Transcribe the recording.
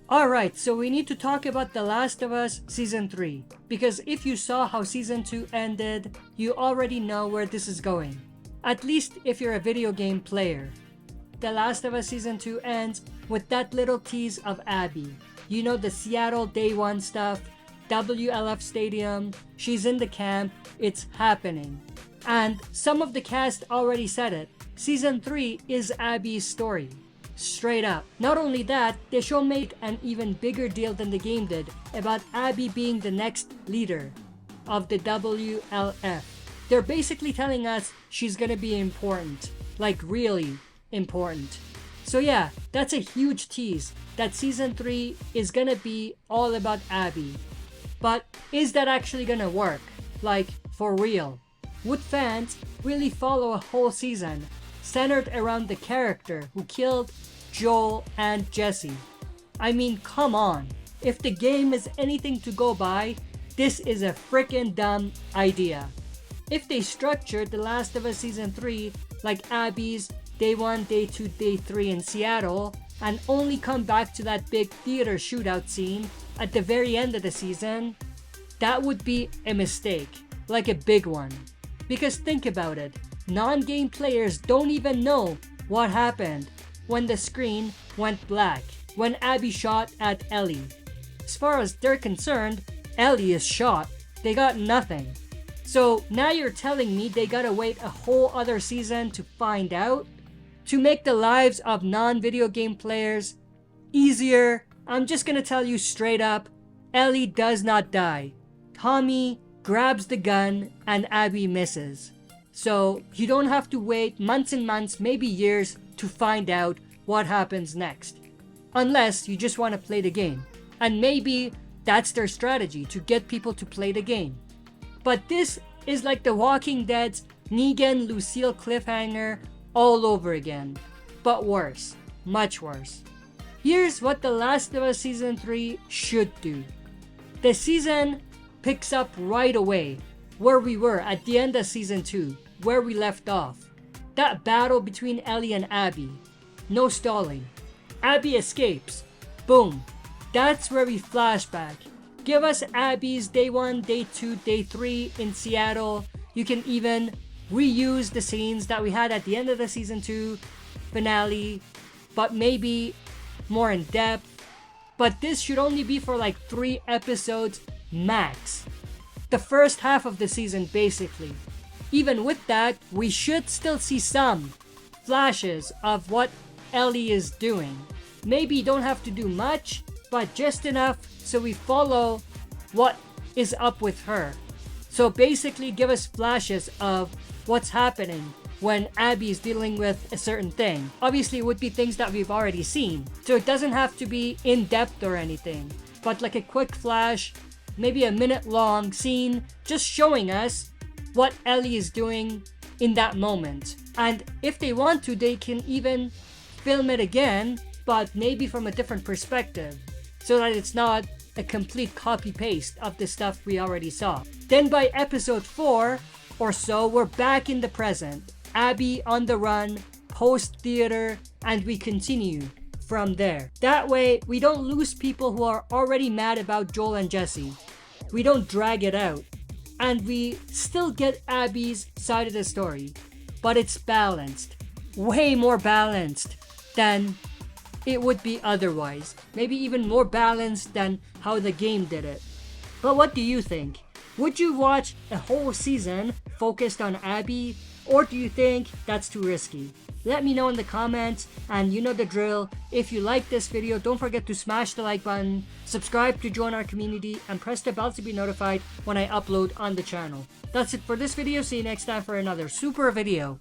Alright, so we need to talk about The Last of Us Season 3. Because if you saw how Season 2 ended, you already know where this is going. At least if you're a video game player. The Last of Us Season 2 ends with that little tease of Abby. You know, the Seattle Day 1 stuff, WLF Stadium, she's in the camp, it's happening. And some of the cast already said it. Season 3 is Abby's story. Straight up. Not only that, the show made an even bigger deal than the game did about Abby being the next leader of the WLF. They're basically telling us she's gonna be important. Like really important. So yeah, that's a huge tease that Season 3 is gonna be all about Abby. But is that actually gonna work? Like, for real? Would fans really follow a whole season centered around the character who killed Joel and Jesse? I mean, come on. If the game is anything to go by, this is a freaking dumb idea. If they structured The Last of Us Season 3 like Abby's Day 1, Day 2, Day 3 in Seattle, and only come back to that big theater shootout scene at the very end of the season, that would be a mistake. Like a big one. Because think about it, non-game players don't even know what happened when the screen went black, when Abby shot at Ellie. As far as they're concerned, Ellie is shot. They got nothing. So now you're telling me they gotta wait a whole other season to find out? To make the lives of non-video game players easier, I'm just gonna tell you straight up, Ellie does not die. Tommy grabs the gun and Abby misses. So you don't have to wait months and months, maybe years, to find out what happens next. Unless you just want to play the game. And maybe that's their strategy, to get people to play the game. But this is like The Walking Dead's Negan Lucille cliffhanger all over again. But worse. Much worse. Here's what The Last of Us Season 3 should do. The season picks up right away where we were at the end of Season 2, where we left off. That battle between Ellie and Abby. No stalling. Abby escapes. Boom. That's where we flashback. Give us Abby's Day 1, Day 2, Day 3 in Seattle. You can even reuse the scenes that we had at the end of the Season 2 finale, but maybe more in depth. But this should only be for like 3 episodes max. The first half of the season basically. Even with that, we should still see some flashes of what Ellie is doing. Maybe you don't have to do much, but just enough so we follow what is up with her. So basically give us flashes of what's happening when Abby is dealing with a certain thing. Obviously it would be things that we've already seen, so it doesn't have to be in depth or anything, but like a quick flash, maybe a minute long scene just showing us what Ellie is doing in that moment. And if they want to, they can even film it again, but maybe from a different perspective, so that it's not a complete copy-paste of the stuff we already saw. Then by episode 4 or so, we're back in the present. Abby on the run, post-theater, and we continue from there. That way, we don't lose people who are already mad about Joel and Jesse. We don't drag it out. And we still get Abby's side of the story. But it's balanced. Way more balanced than it would be otherwise. Maybe even more balanced than how the game did it. But what do you think? Would you watch a whole season focused on Abby? Or do you think that's too risky? Let me know in the comments, and you know the drill. If you like this video, don't forget to smash the like button, subscribe to join our community, and press the bell to be notified when I upload on the channel. That's it for this video. See you next time for another super video.